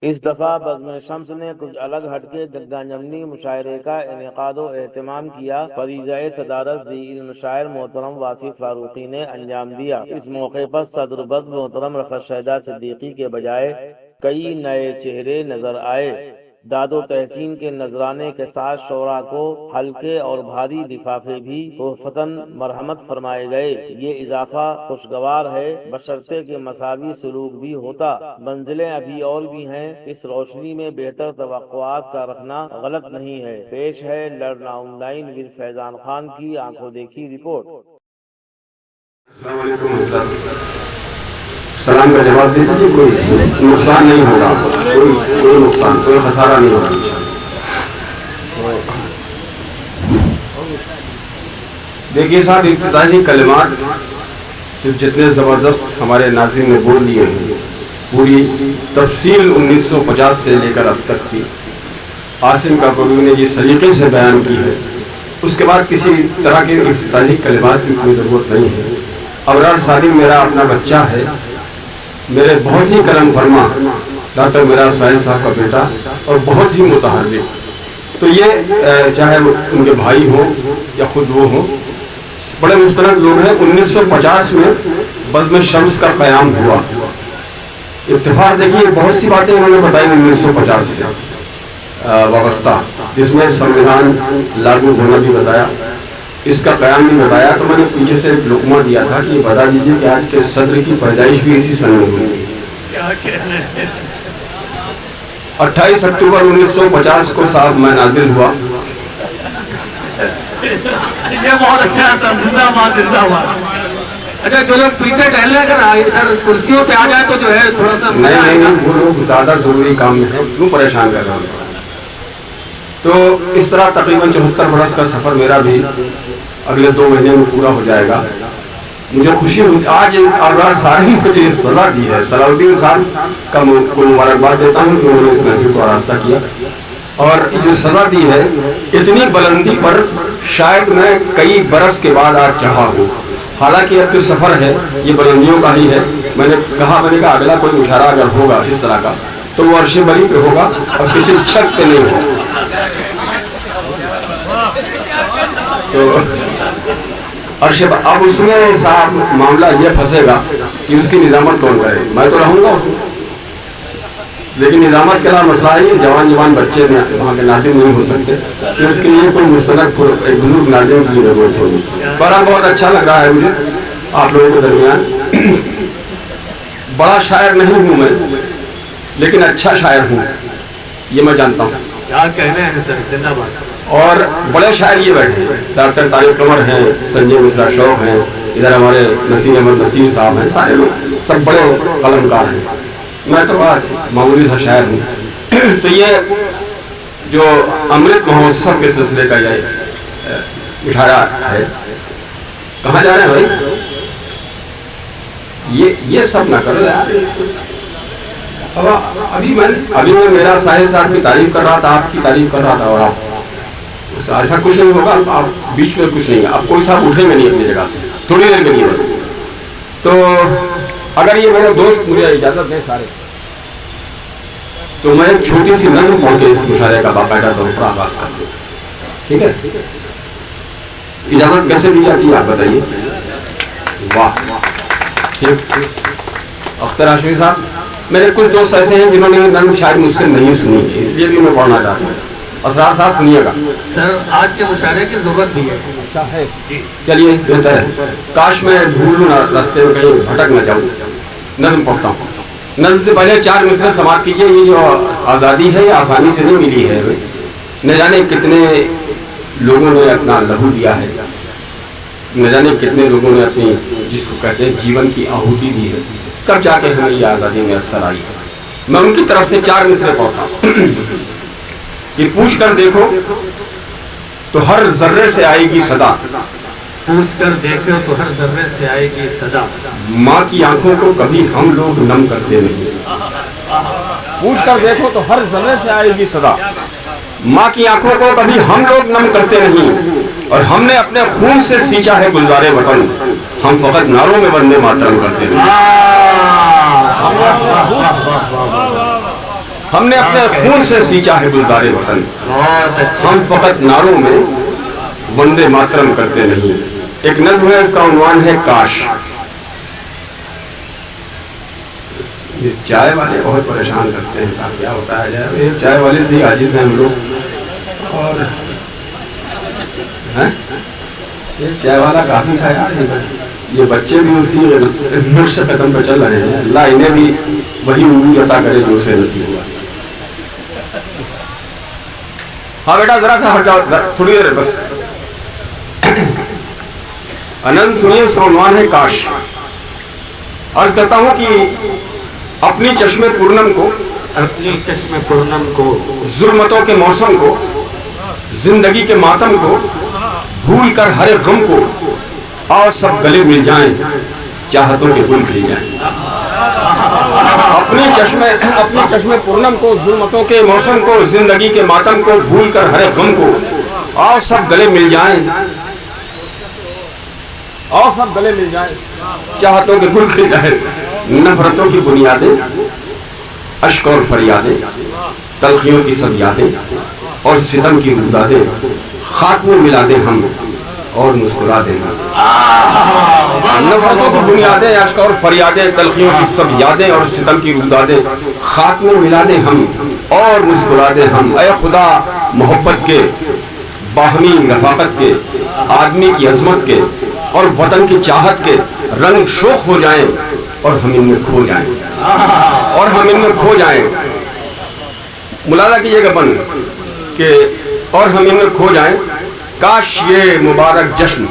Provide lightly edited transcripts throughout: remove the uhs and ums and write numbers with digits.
اس دفعہ بزم شمس نے کچھ الگ ہٹ کے جگانجمنی مشاعرے کا انعقاد و اہتمام کیا۔ فریضہ صدارت ذی علم شاعر محترم واصف فاروقی نے انجام دیا۔ اس موقع پر صدر بزم محترم رفعت شہداء صدیقی کے بجائے کئی نئے چہرے نظر آئے۔ داد و تحسین کے نذرانے کے ساتھ شعراء کو ہلکے اور بھاری لفافے بھی تحفتاً مرحمت فرمائے گئے۔ یہ اضافہ خوشگوار ہے، بشرطے کہ مساوی سلوک بھی ہوتا۔ منزلیں ابھی اور بھی ہیں، اس روشنی میں بہتر توقعات کا رکھنا غلط نہیں ہے۔ پیش ہے لرنا آن لائن ود فیضان خان کی آنکھوں دیکھی رپورٹ۔ السلام علیکم حضرت، سلام کا جواب دے دیجیے، کوئی نقصان نہیں ہوگا، کوئی نقصان، کوئی خسارہ نہیں ہوگا۔ دیکھیے صاحب، ابتدائی کلمات جو جتنے زبردست ہمارے ناظرین نے بول لیے ہیں، پوری تفصیل 1950 سے لے کر اب تک کی عاصم کاکڑوی نے جس سلیقے سے بیان کی ہے، اس کے بعد کسی طرح کے افتتاحی کلمات کی کوئی ضرورت نہیں ہے۔ ابرار سالم میرا اپنا بچہ ہے، میرے بہت ہی کرم فرما ڈاکٹر میرا سائن صاحب کا بیٹا، اور بہت ہی متحرک۔ تو یہ چاہے ان کے بھائی ہوں یا خود وہ ہوں، بڑے مستند لوگ ہیں۔ 1950 میں بزم شمس کا قیام ہوا۔ اتفاق دیکھیے، بہت سی باتیں انہوں نے بتائی 1950 سے وابستہ، جس میں سنویدھان لاگو ہونا بھی بتایا، اس کا قیام بھی بتایا۔ تو میں نے پیچھے سے ایک لقمہ دیا تھا کہ یہ بتا دیجیے کہ آج کے صدر کی پیدائش بھی اسی سن میں ہوئی۔ 28 اکتوبر 1950 کو صاحب میں نازل ہوا۔ یہ بہت اچھا ہے، زندہ باد زندہ ہوا۔ اچھا، جو لوگ پیچھے ٹہلنے اگر ادھر کرسیوں پہ آ جائے تو جو ہے تھوڑا سا نہیں، وہ لوگ زیادہ ضروری کام میں ہیں، کیوں پریشان کر رہے ہیں۔ تو اس طرح تقریباً 74 برس کا سفر میرا بھی اگلے 2 مہینے میں پورا ہو جائے گا۔ مجھے خوشی ہوئی آج ابرار سالم نے مجھے سزا دی ہے۔ صلاح الدین صاحب کا کو مبارکباد دیتا ہوں کہ انہوں نے اس محفل کو آراستہ کیا، اور جو سزا دی ہے اتنی بلندی پر شاید میں کئی برس کے بعد آج چڑھا ہوں۔ حالانکہ اب جو سفر ہے یہ بلندیوں کا ہی ہے۔ میں نے کہا اگلا کوئی اشارہ اگر ہوگا اس طرح کا تو وہ عرش بری پہ ہوگا اور کسی چھت پہ نہیں ہوگا۔ تو عرش اب اس میں صاحب معاملہ یہ پھنسے گا کہ اس کی نظامت کون کرے۔ میں تو رہوں گا اس میں، لیکن نظامت کے علاوہ مسئلہ ہے جوان بچے وہاں کے ناظرین نہیں ہو سکتے، تو اس کے لیے کوئی مستند ایک بزرگ ناظرین کی ضرورت ہوگی۔ بڑا بہت اچھا لگ رہا ہے مجھے آپ لوگوں کے درمیان۔ بڑا شاعر نہیں ہوں میں، لیکن اچھا شاعر ہوں، یہ میں جانتا ہوں۔ کیا کہنے ہیں سر، زندہ باد۔ اور بڑے شاعر یہ بیٹھے ہیں، ڈاکٹر طارق قمر ہیں، سنجے مصرا شوق ہیں، ادھر ہمارے نسیم احمد نصیر صاحب ہیں، سارے لوگ سب بڑے قلمکار ہیں۔ میں تو آج معمولی سا شاعر ہوں۔ تو یہ جو امرت مہوتسو کے سلسلے کا یہ اشارہ ہے، کہاں جا رہے ہیں بھائی؟ یہ سب نہ کرو یار۔ ابھی میں میرا ساحل صاحب کی تعریف کر رہا تھا، آپ کی تعریف کر رہا تھا، اور آپ ایسا کچھ نہیں ہوگا، آپ بیچ میں کچھ نہیں ہے، آپ کوئی صاحب اٹھیں گے نہیں اپنی جگہ سے تھوڑی دیر کے لیے بس۔ تو اگر یہ میرے دوست مجھے اجازت دیں سارے، تو میں ایک چھوٹی سی نظم پڑھ کے اس مشاعرے کا باقاعدہ طور پر آغاز کر دوں، ٹھیک ہے؟ اجازت کیسے دی جاتی ہے آپ بتائیے؟ واہ، ٹھیک۔ اختر ہاشمی صاحب، میرے کچھ دوست ایسے ہیں جنہوں نے نظم شاید مجھ سے نہیں سنی ہے، اس لیے بھی میں پڑھنا چاہتا ہوں۔ اسرار صاحب سنیے گا۔ سر، آج کے مشاعرے کی ضرورت بھی ہے۔ اچھا ہے، چلیے بہتر ہے۔ کاش میں بھول نہ راستے میں کہیں بھٹک نہ جاؤں۔ نظم پڑھتا ہوں۔ نظم سے پہلے 4 مصرع سماعت کیجیے۔ یہ جو آزادی ہے یہ آسانی سے نہیں ملی ہے، نہ جانے کتنے لوگوں نے اپنا لہو دیا ہے، نہ جانے کتنے لوگوں نے اپنی جس کو کہتے ہیں جیون کی آہوتی دی ہے، تب جا کے ہمیں یہ آزادی میسر آئی ہے۔ میں ان کی طرف سے 4 مصرع پڑھتا ہوں۔ یہ پوچھ کر دیکھو تو ہر ذرے سے آئے گی صدا، پوچھ کر دیکھو تو ہر ذرے سے آئے گی صدا، ماں کی آنکھوں کو کبھی ہم لوگ نم کرتے نہیں۔ پوچھ کر دیکھو تو ہر ذرے سے آئے گی صدا، ماں کی آنکھوں کو کبھی ہم لوگ نم کرتے نہیں، اور ہم نے اپنے خون سے سینچا ہے گلزار وطن، ہم فقط نعروں میں وندے ماترم کرتے ہیں۔ ہم نے اپنے خون سے سینچا ہے گلزار وطن. ہم فقط نعروں میں وندے ماترم کرتے نہیں. ایک نظم ہے، اس کا عنوان ہے کاش. یہ چائے والے بہت پریشان کرتے ہیں صاحب، کیا ہوتا ہے یہ چائے والے سے ہی عاجز ہیں ہم لوگ. اور یہ چائے والا کافی تھا یار. یہ بچے بھی اسی نقش قدم پہ چل رہے ہیں. اللہ انہیں بھی وہی عروج عطا کرے جو اسے نصیب ہوا. ہاں بیٹا ذرا سا ہٹ جاؤ تھوڑی دیر بس. انند سنیے، اس کا عنوان ہے کاش. عرض کرتا ہوں کہ اپنی چشم پورنم کو ظلمتوں کے موسم کو، زندگی کے ماتم کو بھول کر ہر غم کو، اور سب گلے مل جائیں، چاہتوں کے گل کھل جائیں. اپنی چشم پورنم کو، ظلمتوں کے موسم کو، زندگی کے ماتم کو بھول کر ہر غم کو، اور سب گلے مل جائیں، چاہتوں کے گل کھل جائیں. نفرتوں کی بنیادیں، اشک اور فریادیں، تلخیوں کی سب یادیں اور ستم کی رودادیں، خاک میں ملا دیں ہم اور مسکرا دیں ہم. نفرتوں کی بنیادیں، اشک اور فریادیں، تلخیوں کی سب یادیں اور ستم کی رودادیں، خاک میں ملا دیں ہم اور مسکرا دیں ہم. اے خدا محبت کے، باہمی رفاقت کے، آدمی کی عظمت کے اور وطن کی چاہت کے رنگ شوخ ہو جائیں اور ہم ان میں کھو جائیں. ملاحظہ کیجئے گا بن کہ اور ہم ان میں کھو جائیں. کاش یہ مبارک جشن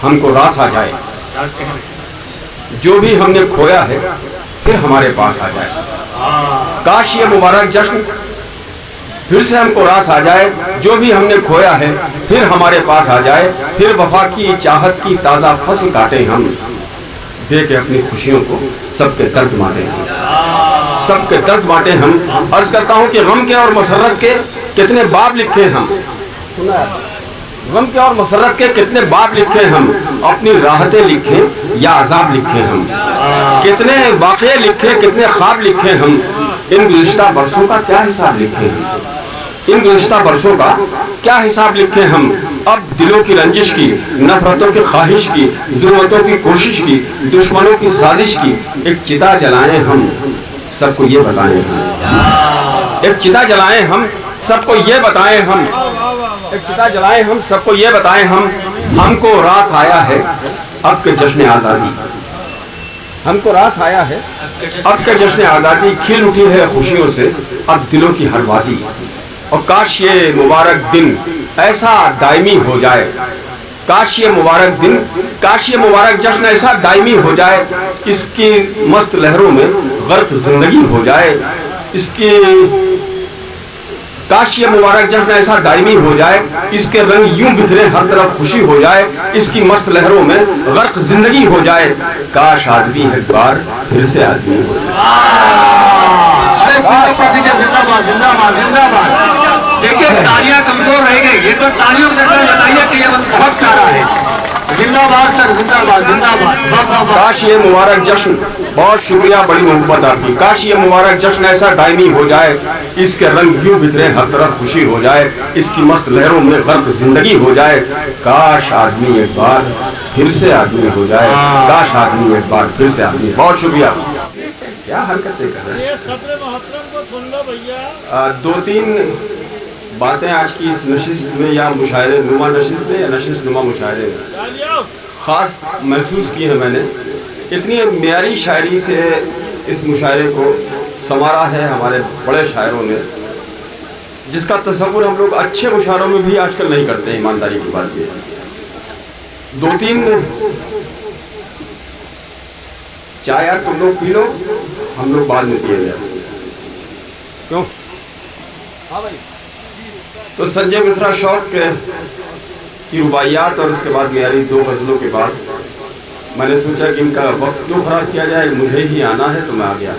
ہم کو راس آ جائے، جو بھی ہم نے کھویا ہے پھر ہمارے پاس آ جائے. کاش یہ مبارک جشن پھر سے ہم کو راس آ جائے، جو بھی ہم نے کھویا ہے پھر ہمارے پاس آ جائے. پھر وفا کی چاہت کی تازہ فصل کاٹیں ہم، دے کے اپنی خوشیوں کو سب کے درد بانٹیں ہم. عرض کرتا ہوں کہ غم کے اور مسرت کے کتنے باب لکھے ہم. غم کے اور مسرت کے کتنے باب لکھے ہم. اپنی راحتیں لکھیں یا عذاب لکھیں ہم. کتنے واقعے لکھے، کتنے خواب لکھے ہم. ان گزشتہ برسوں کا کیا حساب لکھیں ہم. ہم. اب دلوں کی رنجش کی، نفرتوں کی خواہش کی، ظلمتوں کی کوشش کی، دشمنوں کی سازش کی ایک چتا جلائیں ہم، سب کو یہ بتائیں ہم. ایک چتا جلائیں ہم، سب کو یہ بتائیں ہم. ایک چتا جلائیں ہم، سب کو یہ بتائیں ہم. ہم کو راس آیا ہے اب کے جشن آزادی. ہم کو راس آیا ہے اب کے جشن آزادی. کھل اٹھی ہے خوشیوں سے اب دلوں کی ہر وادی. اور کاش یہ مبارک دن ایسا دائمی ہو جائے. کاش یہ مبارک جشن ایسا دائمی ہو جائے. اس کی مست لہروں میں غرق زندگی ہو جائے. کاش یہ مبارک جشن ایسا دائمی ہو جائے. اس کے رنگ یوں بکھرے ہر طرف خوشی ہو جائے. اس کی مست لہروں میں غرق زندگی ہو جائے. کاش آدمی ایک بار پھر سے آدمی ہو جائے. دیکھیے تالیاں کمزور رہ گئی، یہ تو تالیوں سے بتائیے کہ یہ بہت پیارا ہے. زندہ باد سر، زندہ باد. کاش یہ مبارک جشن، بہت شکریہ، بڑی محبت آپ کی. کاش یہ مبارک جشن ایسا دائمی ہو جائے. اس کے رنگ یوں بکھرے ہر طرف خوشی ہو جائے. اس کی مست لہروں میں غرق زندگی ہو جائے. کاش آدمی ایک بار پھر سے آدمی ہو جائے. کاش آدمی ایک بار پھر سے آدمی. بہت شکریہ. کیا حرکتیں کر رہے ہیں. دو تین باتیں آج کی اس نشست میں یا مشاعرے نما نشست میں یا نشست نما مشاعرے میں خاص محسوس کی ہے میں نے. اتنی معیاری شاعری سے اس مشاعرے کو سنوارا ہے ہمارے بڑے شاعروں نے، جس کا تصور ہم لوگ اچھے مشاعروں میں بھی آج کل نہیں کرتے. ایمانداری کی بات یہ. دو تین چائے یار تم لوگ پی لو، ہم لوگ بعد میں پیے جائیں. کیوں؟ ہاں بھائی. تو سنجے مصرا شوق کی رباعیات اور اس کے بعد معیاری دو غزلوں کے بعد میں نے سوچا کہ ان کا وقت کیوں خراب کیا جائے. مجھے ہی آنا ہے تو میں آ گیا.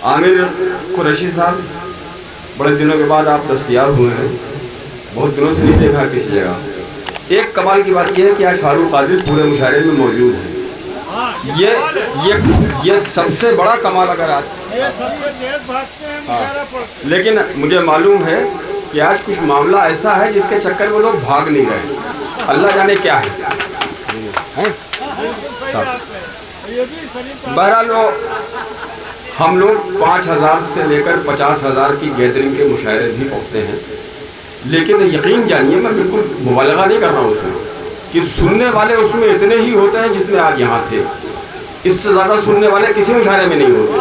عامر قریشی صاحب، بڑے دنوں کے بعد آپ دستیاب ہوئے ہیں. بہت دنوں سے نہیں دیکھا کسی جگہ. ایک کمال کی بات یہ ہے کہ آج فاروق قادری پورے مشاعرے میں موجود ہیں. یہ سب سے بڑا کمال اگر آج لیکن مجھے معلوم ہے کہ آج کچھ معاملہ ایسا ہے جس کے چکر میں لوگ بھاگ نہیں رہے، اللہ جانے کیا ہے۔ بہرحال ہم لوگ 5,000 سے لے کر 50,000 کی گیدرنگ کے مشاعرے بھی پہنچتے ہیں، لیکن یقین جانیے میں بالکل مبالغہ نہیں کر رہا ہوں اس میں کہ سننے والے اس میں اتنے ہی ہوتے ہیں جتنے آج یہاں تھے، اس سے زیادہ سننے والے کسی مشاعرے میں نہیں ہوتے،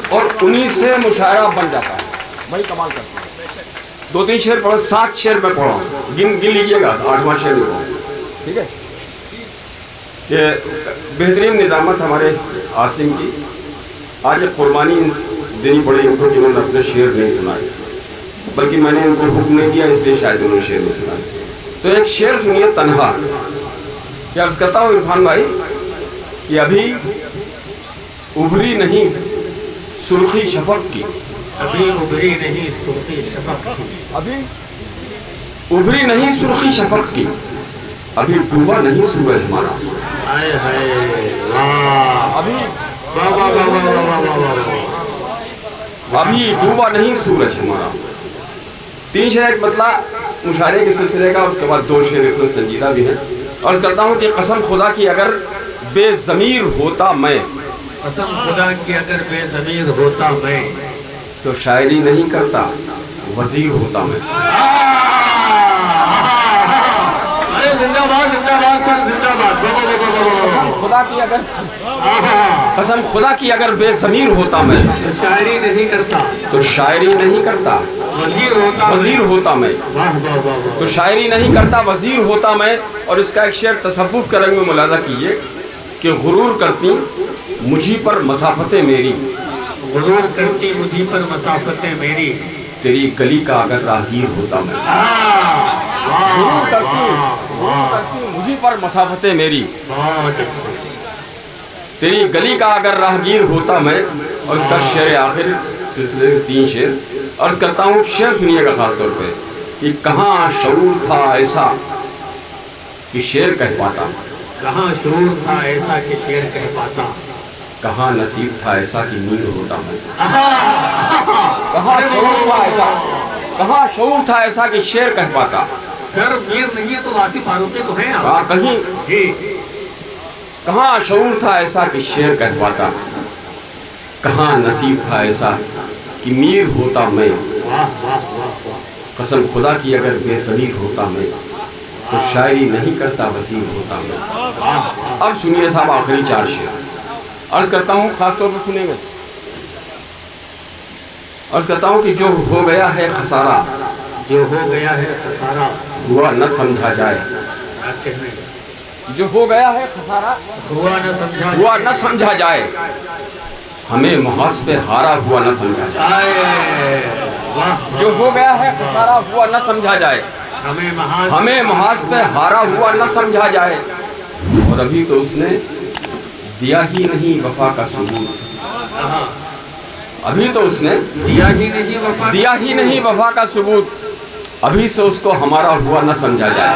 اور انہی سے مشاعرہ بن جاتا ہے۔ بڑی کمال کرتا ہے۔ 2-3 شعر پڑھا، 7 شعر میں پڑھا، گن لیجئے گا، 8واں شعر میں پڑھا، ٹھیک ہے؟ کہ بہترین نظامت ہمارے عاصم کی، آج ایک قربانی دینی پڑی ان کو کہ انہوں نے اپنے شعر نہیں سنائے، بلکہ میں نے ان کو حکم نہیں دیا، اس لیے شاید انہوں نے شعر نہیں سنائے۔ تو ایک شعر سنیے تنہا، کیا عرض کرتا ہوں عرفان بھائی کہ ابھی ابھری نہیں سرخی شفق کی، ابھی ابھری نہیں سرخی شفق کی، ابھی ابھری نہیں سرخی شفق کی، ابھی ڈوبا نہیں سورج ہمارا، ہائے ہائے واہ، ابھی واہ واہ واہ واہ واہ واہ واہ، ابھی ڈوبا نہیں سورج ہمارا۔ 3 شعر ایک مطلب مشاعرے کے سلسلے کا، اس کے بعد 2 شعر اس میں سنجیدہ بھی ہیں۔ عرض کرتا ہوں کہ قسم خدا کی اگر بے ضمیر ہوتا میں، قسم خدا کی اگر بے ضمیر ہوتا میں، تو شاعری نہیں کرتا وزیر ہوتا میں۔ ارے زندہ باد سر، زندہ باد، خدا کی اگر قسم خدا کی اگر بے ضمیر ہوتا میں، تو شاعری نہیں کرتا، تو شاعری نہیں کرتا وزیر ہوتا میں، واہ واہ واہ واہ، تو شاعری نہیں کرتا وزیر ہوتا میں۔ اور اس کا ایک شعر تصوف کے رنگ میں ملاحظہ کیجئے کہ غرور کرتی مجھی پر مسافتیں میری، غرور کرتی مجھی پر مسافتیں میری، تیری گلی کا اگر راہگیر ہوتا میں، غرور کرتی مجھی پر مسافتیں میری، بہت اچھا، تیری گلی کا اگر راہگیر ہوتا میں۔ اور اس کا شعر آخر سلسلے 3 شعر عرض کرتا ہوں، شعر سنیے گا خاص طور پہ کہ کہاں شعور تھا ایسا کہ شعر کہہ پاتا، کہاں شعور تھا ایسا کہ شعر کہہ پاتا، کہاں نصیب تھا ایسا کہ میر ہوتا میں، کہاں شعور تھا ایسا، کہاں شعور تھا ایسا کہ شعر کہہ پاتا۔ سر میر نہیں ہے تو واصف فاروقی تو ہیں آپ، کہیں جی، کہاں شعور تھا ایسا کہ شعر کہہ پاتا، کہاں نصیب تھا ایسا کہ میر ہوتا میں، واہ واہ واہ واہ، قسم خدا کی اگر بے ضمیر ہوتا میں، تو شاعری نہیں کرتا وزیر ہوتا میں۔ اب سنیے صاحب آخری 4 شعر عرض کرتا ہوں، خاص طور پر سنیں گے۔ عرض کرتا ہوں کہ جو ہو گیا ہے خسارہ، جو ہو گیا ہے خسارہ، ہوا نہ سمجھا جائے، جو ہو گیا ہے خسارہ ہوا نہ سمجھا، ہوا نہ سمجھا جائے، ہمیں محاذ پہ ہارا ہوا نہ سمجھا جائے، جو ہو گیا ہے خسارہ ہوا نہ سمجھا جائے، ہمیں محاذ پہ ہارا ہوا نہ سمجھا جائے۔ اور ابھی تو اس نے دیا ہی نہیں وفا کا ثبوت، ابھی تو اس نے دیا ہی نہیں وفا کا ثبوت، ابھی سے اس کو ہمارا ہوا نہ سمجھا جائے،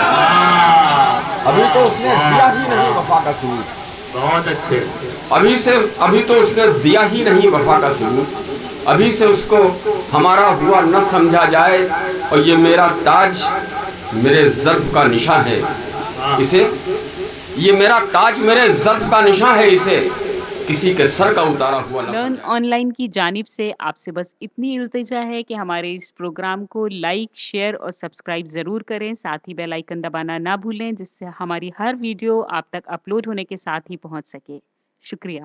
ابھی تو اس نے دیا ہی نہیں وفا کا ثبوت، بہت اچھے، ابھی تو اس نے دیا ہی نہیں وفا کا ثبوت، ابھی سے اس کو ہمارا ہوا نہ سمجھا جائے۔ اور یہ میرا تاج میرے ظرف کا نشاں ہے، اسے یہ میرا تاج میرے ظرف کا نشاں ہے، اسے کسی کے سر کا اتارا ہوا نہ۔ لرن آن لائن کی جانب سے آپ سے بس اتنی التجا ہے کہ ہمارے اس پروگرام کو لائک، شیئر اور سبسکرائب ضرور کریں، ساتھ ہی بیل آئیکن دبانا نہ بھولیں، جس سے ہماری ہر ویڈیو آپ تک اپلوڈ ہونے کے ساتھ ہی پہنچ سکے۔ شکریہ۔